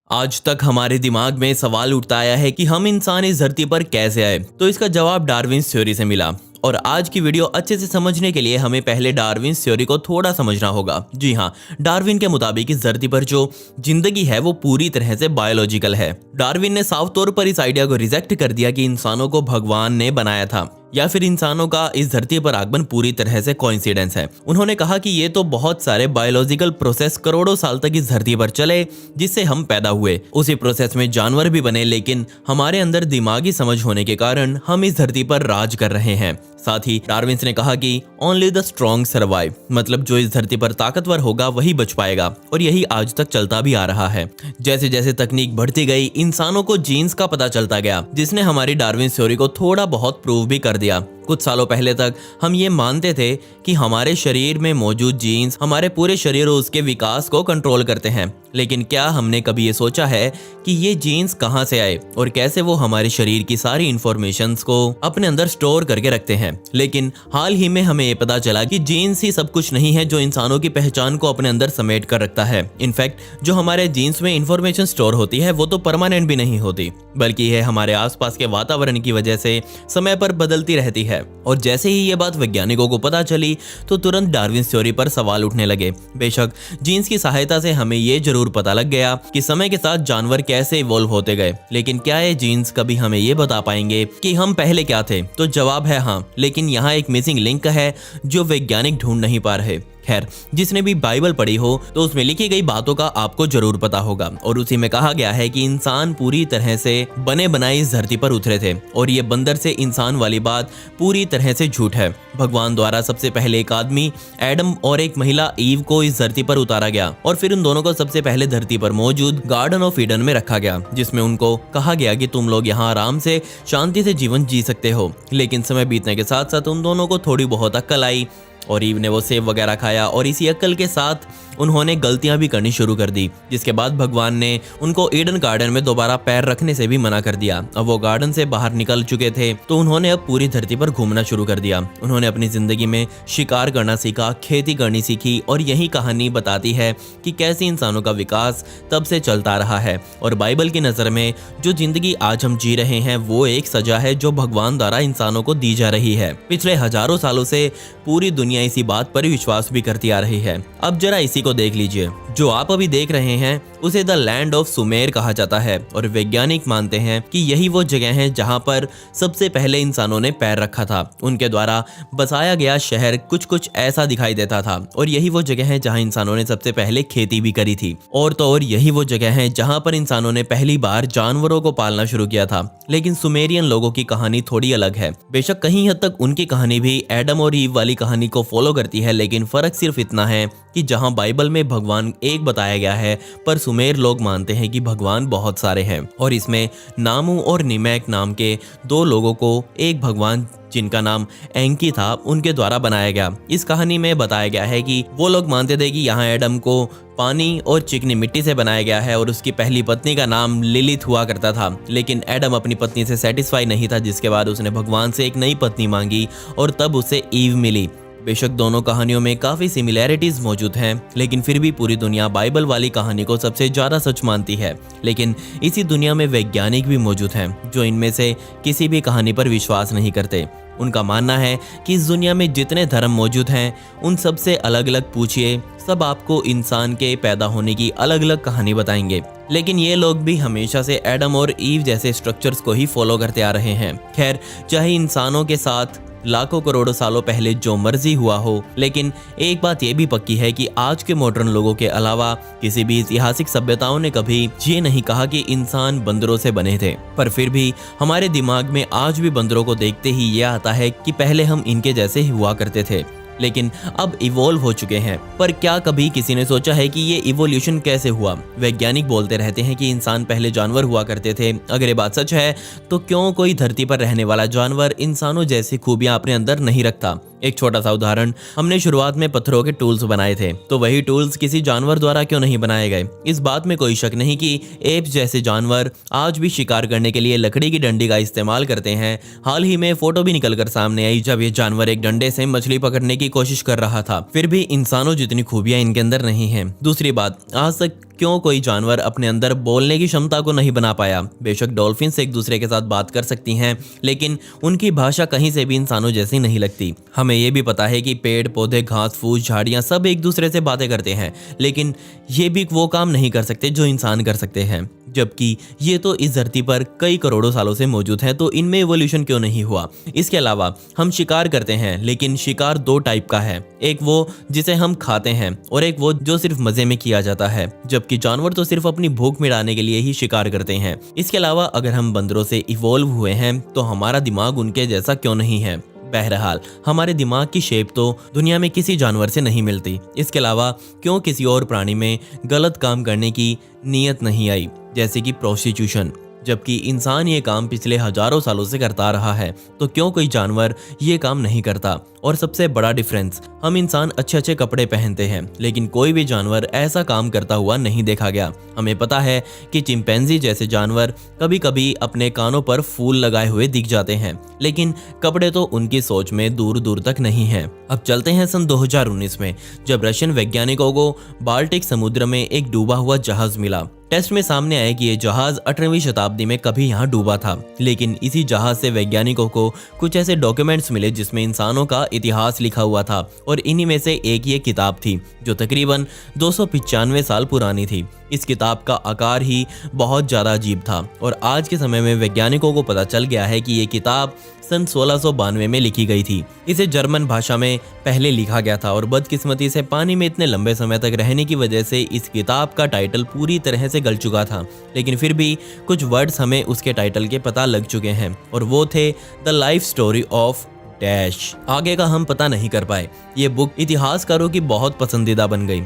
आज तक हमारे दिमाग में सवाल उठता आया है कि हम इंसान इस धरती पर कैसे आए, तो इसका जवाब डार्विन्स थ्योरी से मिला। और आज की वीडियो अच्छे से समझने के लिए हमें पहले डार्विन्स थ्योरी को थोड़ा समझना होगा। जी हाँ, डार्विन के मुताबिक इस धरती पर जो जिंदगी है वो पूरी तरह से बायोलॉजिकल है। डार्विन ने साफ तौर पर इस आइडिया को रिजेक्ट कर दिया कि इंसानों को भगवान ने बनाया था या फिर इंसानों का इस धरती पर आगमन पूरी तरह से कोइंसिडेंस है। उन्होंने कहा कि ये तो बहुत सारे बायोलॉजिकल प्रोसेस करोड़ों साल तक इस धरती पर चले जिससे हम पैदा हुए, उसी प्रोसेस में जानवर भी बने, लेकिन हमारे अंदर दिमागी समझ होने के कारण हम इस धरती पर राज कर रहे हैं। साथ ही डार्विन्स ने कहा कि ओनली द स्ट्रॉन्ग सर्वाइव, मतलब जो इस धरती पर ताकतवर होगा वही बच पाएगा। और यही आज तक चलता भी आ रहा है। जैसे जैसे तकनीक बढ़ती गई, इंसानों को जीन्स का पता चलता गया, जिसने हमारी डार्विन्स थ्योरी को थोड़ा बहुत प्रूव भी कर दिया। कुछ सालों पहले तक हम ये मानते थे कि हमारे शरीर में मौजूद जीन्स हमारे पूरे शरीर और उसके विकास को कंट्रोल करते हैं, लेकिन क्या हमने कभी ये सोचा है कि ये जीन्स कहाँ से आए और कैसे वो हमारे शरीर की सारी इंफॉर्मेशंस को अपने अंदर स्टोर करके रखते हैं। लेकिन हाल ही में हमें ये पता चला कि जीन्स ही सब कुछ नहीं है जो इंसानों की पहचान को अपने अंदर समेट कर रखता है। इनफैक्ट जो हमारे जीन्स में इंफॉर्मेशन स्टोर होती है वो तो परमानेंट भी नहीं होती, बल्कि यह हमारे आसपास के वातावरण की वजह से समय पर बदलती रहती है। और जैसे ही ये बात वैज्ञानिकों को पता चली तो तुरंत डार्विन्स थ्योरी पर सवाल उठने लगे। बेशक जीन्स की सहायता से हमें ये जरूर पता लग गया कि समय के साथ जानवर कैसे इवॉल्व होते गए, लेकिन क्या ये जीन्स कभी हमें ये बता पाएंगे कि हम पहले क्या थे? तो जवाब है हाँ, लेकिन यहाँ एक मिसिंग लिंक है जो वैज्ञानिक ढूंढ नहीं पा रहे। खैर, जिसने भी बाइबल पढ़ी हो तो उसमें लिखी गई बातों का आपको जरूर पता होगा, और उसी में कहा गया है कि इंसान पूरी तरह से बने बनाए इस धरती पर उतरे थे। और ये बंदर से इंसान वाली बात पूरी तरह से झूठ है। भगवान द्वारा सबसे पहले एक आदमी एडम और एक महिला ईव को इस धरती पर उतारा गया, और फिर उन दोनों को सबसे पहले धरती पर मौजूद गार्डन ऑफ ईडन में रखा गया, जिसमें उनको कहा गया कि तुम लोग यहाँ आराम से शांति से जीवन जी सकते हो। लेकिन समय बीतने के साथ साथ उन दोनों को थोड़ी बहुत अक्ल आई और ईव ने वो सेब वगैरह खाया, और इसी अक्ल के साथ उन्होंने गलतियां भी करनी शुरू कर दी, जिसके बाद भगवान ने उनको ईडन गार्डन में दोबारा पैर रखने से भी मना कर दिया। अब वो गार्डन से बाहर निकल चुके थे तो उन्होंने अब पूरी धरती पर घूमना शुरू कर दिया। उन्होंने अपनी जिंदगी में शिकार करना सीखा, खेती करनी सीखी, और यही कहानी बताती है कि कैसे इंसानों का विकास तब से चलता रहा है। और बाइबल की नज़र में जो जिंदगी आज हम जी रहे हैं वो एक सजा है जो भगवान द्वारा इंसानों को दी जा रही है। पिछले हजारों सालों से पूरी दुनिया इसी बात पर विश्वास भी करती आ रही है। अब जरा इसी को देख लीजिए। जो आप अभी देख रहे हैं उसे द लैंड ऑफ सुमेर कहा जाता है, और वैज्ञानिक मानते हैं कि यही वो जगह है जहां पर सबसे पहले इंसानों ने पैर रखा था। उनके द्वारा बसाया गया शहर कुछ कुछ ऐसा दिखाई देता था, और यही वो जगह है जहां इंसानों ने सबसे पहले खेती भी करी थी। और तो और यही वो जगह है जहां पर इंसानों ने पहली बार जानवरों को पालना शुरू किया था। लेकिन सुमेरियन लोगों की कहानी थोड़ी अलग है। बेशक कहीं हद तक उनकी कहानी भी एडम और ईव वाली कहानी को फॉलो करती है, लेकिन फर्क सिर्फ इतना है कि जहां बाइबल में भगवान एक बताया गया है, पर सुमेर लोग मानते हैं कि भगवान बहुत सारे हैं। और इसमें नामू और निमैक नाम के दो लोगों को एक भगवान जिनका नाम एंकी था उनके द्वारा बनाया गया। इस कहानी में बताया गया है कि वो लोग मानते थे कि यहाँ एडम को पानी और चिकनी मिट्टी से बनाया गया है, और उसकी पहली पत्नी का नाम लिलिथ हुआ करता था। लेकिन एडम अपनी पत्नी से सेटिस्फाई नहीं था, जिसके बाद उसने भगवान से एक नई पत्नी मांगी और तब उसे ईव मिली। बेशक दोनों कहानियों में काफी सिमिलैरिटीज मौजूद हैं, लेकिन फिर भी पूरी दुनिया बाइबल वाली कहानी को सबसे ज्यादा सच मानती है। लेकिन इसी दुनिया में वैज्ञानिक भी मौजूद हैं जो इनमें से किसी भी कहानी पर विश्वास नहीं करते। उनका मानना है कि इस दुनिया में जितने धर्म मौजूद हैं उन सब से अलग अलग पूछिए, सब आपको इंसान के पैदा होने की अलग अलग कहानी बताएंगे। लेकिन ये लोग भी हमेशा से एडम और ईव जैसे स्ट्रक्चर्स को ही फॉलो करते आ रहे हैं। खैर, चाहे इंसानों के साथ लाखों करोड़ों सालों पहले जो मर्जी हुआ हो, लेकिन एक बात ये भी पक्की है कि आज के मॉडर्न लोगों के अलावा किसी भी ऐतिहासिक सभ्यताओं ने कभी ये नहीं कहा कि इंसान बंदरों से बने थे। पर फिर भी हमारे दिमाग में आज भी बंदरों को देखते ही ये आता है कि पहले हम इनके जैसे ही हुआ करते थे, लेकिन अब इवॉल्व हो चुके हैं। पर क्या कभी किसी ने सोचा है कि ये इवोल्यूशन कैसे हुआ? वैज्ञानिक बोलते रहते हैं कि इंसान पहले जानवर हुआ करते थे। अगर ये बात सच है तो क्यों कोई धरती पर रहने वाला जानवर इंसानों जैसी खूबियां अपने अंदर नहीं रखता? एक छोटा सा उदाहरण, हमने शुरुआत में पत्थरों के टूल्स बनाए थे, तो वही टूल्स किसी जानवर द्वारा क्यों नहीं बनाए गए? इस बात में कोई शक नहीं कि एप्स जैसे जानवर आज भी शिकार करने के लिए लकड़ी की डंडी का इस्तेमाल करते हैं। हाल ही में फोटो भी निकलकर सामने आई जब ये जानवर एक डंडे से मछली पकड़ने की कोशिश कर रहा था। फिर भी इंसानों जितनी खूबियां इनके अंदर नहीं है। दूसरी बात, आज तक क्यों कोई जानवर अपने अंदर बोलने की क्षमता को नहीं बना पाया। बेशक डॉल्फिन्स एक दूसरे के साथ बात कर सकती हैं, लेकिन उनकी भाषा कहीं से भी इंसानों जैसी नहीं लगती। हमें ये भी पता है कि पेड़ पौधे, घास फूस, झाड़ियाँ सब एक दूसरे से बातें करते हैं, लेकिन ये भी वो काम नहीं कर सकते जो इंसान कर सकते हैं। जबकि ये तो इस धरती पर कई करोड़ों सालों से मौजूद है, तो इनमें इवोल्यूशन क्यों नहीं हुआ। इसके अलावा हम शिकार करते हैं, लेकिन शिकार दो टाइप का है, एक वो जिसे हम खाते हैं और एक वो जो सिर्फ मजे में किया जाता है। जबकि जानवर तो सिर्फ अपनी भूख मिटाने के लिए ही शिकार करते हैं। इसके अलावा अगर हम बंदरों से इवॉल्व हुए हैं तो हमारा दिमाग उनके जैसा क्यों नहीं है। बहरहाल हमारे दिमाग की शेप तो दुनिया में किसी जानवर से नहीं मिलती। इसके अलावा क्यों किसी और प्राणी में गलत काम करने की नीयत नहीं आई, जैसे कि प्रोस्टिट्यूशन, जबकि इंसान ये काम पिछले हजारों सालों से करता रहा है, तो क्यों कोई जानवर ये काम नहीं करता। और सबसे बड़ा डिफरेंस, हम इंसान अच्छे अच्छे कपड़े पहनते हैं, लेकिन कोई भी जानवर ऐसा काम करता हुआ नहीं देखा गया। हमें पता है कि चिंपैंजी जैसे जानवर कभी कभी अपने कानों पर फूल लगाए हुए दिख जाते हैं, लेकिन कपड़े तो उनकी सोच में दूर दूर तक नहीं है। अब चलते हैं सन 2019 में, जब रशियन वैज्ञानिकों को बाल्टिक समुद्र में एक डूबा हुआ जहाज मिला। टेस्ट में सामने आया कि ये जहाज 18वीं शताब्दी में कभी यहाँ डूबा था, लेकिन इसी जहाज से वैज्ञानिकों को कुछ ऐसे डॉक्यूमेंट्स मिले जिसमें इंसानों का इतिहास लिखा हुआ था, और इन्हीं में से एक ये किताब थी जो तकरीबन 295 साल पुरानी थी। इस किताब का आकार ही बहुत ज़्यादा अजीब था, और आज के समय में वैज्ञानिकों को पता चल गया है कि ये किताब सन 1692 में लिखी गई थी। इसे जर्मन भाषा में पहले लिखा गया था, और बदकिस्मती से पानी में इतने लंबे समय तक रहने की वजह से इस किताब का टाइटल पूरी तरह से गल चुका था। लेकिन फिर भी कुछ वर्ड्स हमें उसके टाइटल के पता लग चुके हैं, और वो थे the life story of dash. आगे का हम पता नहीं कर पाए। ये बुक इतिहासकारों की बहुत पसंदीदा बन गई,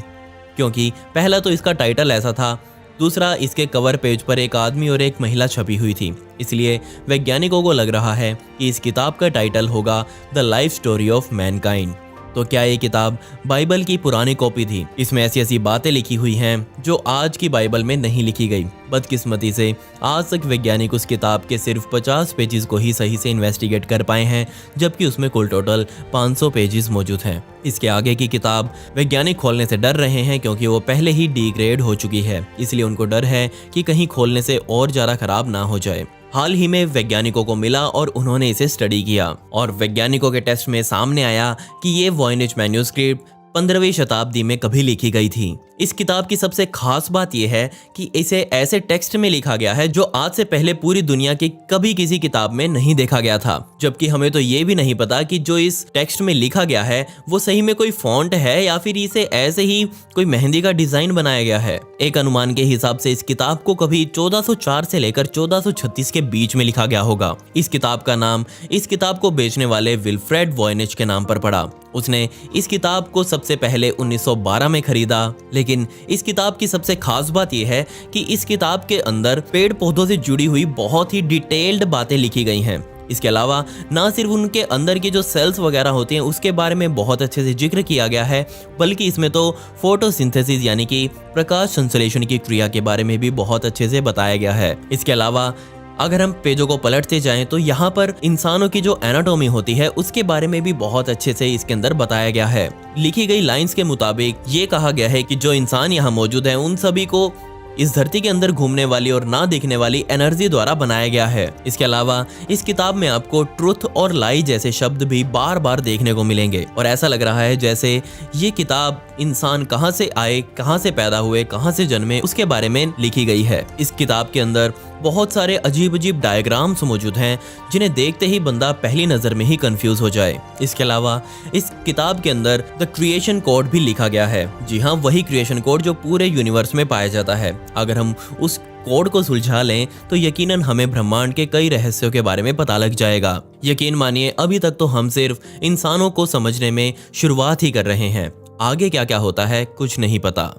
क्योंकि पहला तो इसका टाइटल ऐसा था, दूसरा इसके कवर पेज पर एक आदमी और एक महिला छपी हुई थी। इसलिए वैज्ञानिकों को लग रहा है कि इस किताब का टाइटल होगा the life story of Mankind. तो क्या ये किताब बाइबल की पुरानी कॉपी थी? इसमें ऐसी ऐसी बातें लिखी हुई हैं जो आज की बाइबल में नहीं लिखी गई। बदकिस्मती से आज तक वैज्ञानिक उस किताब के सिर्फ 50 पेजेस को ही सही से इन्वेस्टिगेट कर पाए हैं, जबकि उसमें कुल टोटल 500 पेजेस मौजूद हैं। इसके आगे की किताब वैज्ञानिक खोलने से डर रहे हैं, क्योंकि वो पहले ही डिग्रेड हो चुकी है। इसलिए उनको डर है कि कहीं खोलने से और ज़्यादा खराब ना हो जाए। हाल ही में वैज्ञानिकों को मिला और उन्होंने इसे स्टडी किया, और वैज्ञानिकों के टेस्ट में सामने आया कि ये वॉयनेज मैन्यूस्क्रिप्ट 15वीं शताब्दी में कभी लिखी गई थी। इस किताब की सबसे खास बात यह है कि इसे ऐसे टेक्स्ट में लिखा गया है जो आज से पहले पूरी दुनिया की कभी किसी किताब में नहीं देखा गया था। जबकि हमें तो ये भी नहीं पता कि जो इस टेक्स्ट में लिखा गया है वो सही में कोई फॉन्ट है या फिर इसे ऐसे ही कोई मेहंदी का डिजाइन बनाया गया है। एक अनुमान के हिसाब से इस किताब को कभी 1404 से लेकर 1436 के बीच में लिखा गया होगा। इस किताब का नाम इस किताब को बेचने वाले विल्फ्रेड वॉयनेज के नाम पर पड़ा। उसने इस किताब को सबसे पहले 1912 में खरीदा। लेकिन इस किताब की सबसे खास बात यह है कि इस किताब के अंदर पेड़ पौधों से जुड़ी हुई बहुत ही डिटेल्ड बातें लिखी गई हैं। इसके अलावा ना सिर्फ उनके अंदर की जो सेल्स वगैरह होती हैं उसके बारे में बहुत अच्छे से जिक्र किया गया है, बल्कि इसमें तो फोटोसिंथेसिस यानी कि प्रकाश संश्लेषण की क्रिया के बारे में भी बहुत अच्छे से बताया गया है। इसके अलावा अगर हम पेजों को पलटते जाएं तो यहाँ पर इंसानों की जो एनाटॉमी होती है उसके बारे में भी बहुत अच्छे से इसके अंदर बताया गया है। लिखी गई लाइंस के मुताबिक ये कहा गया है कि जो इंसान यहाँ मौजूद हैं उन सभी को इस धरती के अंदर घूमने वाली और ना दिखने वाली एनर्जी द्वारा बनाया गया है। इसके अलावा इस किताब में आपको ट्रुथ और लाई जैसे शब्द भी बार बार देखने को मिलेंगे, और ऐसा लग रहा है जैसे ये किताब इंसान कहाँ से आए, कहाँ से पैदा हुए, कहाँ से जन्मे उसके बारे में लिखी गई है। इस किताब के अंदर बहुत सारे अजीब अजीब डायग्राम्स मौजूद हैं जिन्हें देखते ही बंदा पहली नज़र में ही कंफ्यूज हो जाए। इसके अलावा इस किताब के अंदर द क्रिएशन कोड भी लिखा गया है। जी हाँ, वही क्रिएशन कोड जो पूरे यूनिवर्स में पाया जाता है। अगर हम उस कोड को सुलझा लें तो यकीनन हमें ब्रह्मांड के कई रहस्यों के बारे में पता लग जाएगा। यकीन मानिए अभी तक तो हम सिर्फ इंसानों को समझने में शुरुआत ही कर रहे हैं। आगे क्या क्या होता है कुछ नहीं पता।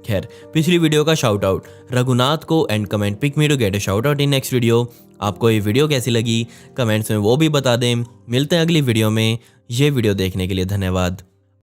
खैर, पिछली वीडियो का शाउट आउट रघुनाथ को and comment pick me to get a shout out in next video. आपको ये वीडियो कैसी लगी कमेंट्स में वो भी बता दें। मिलते हैं अगली वीडियो में। ये वीडियो देखने के लिए धन्यवाद।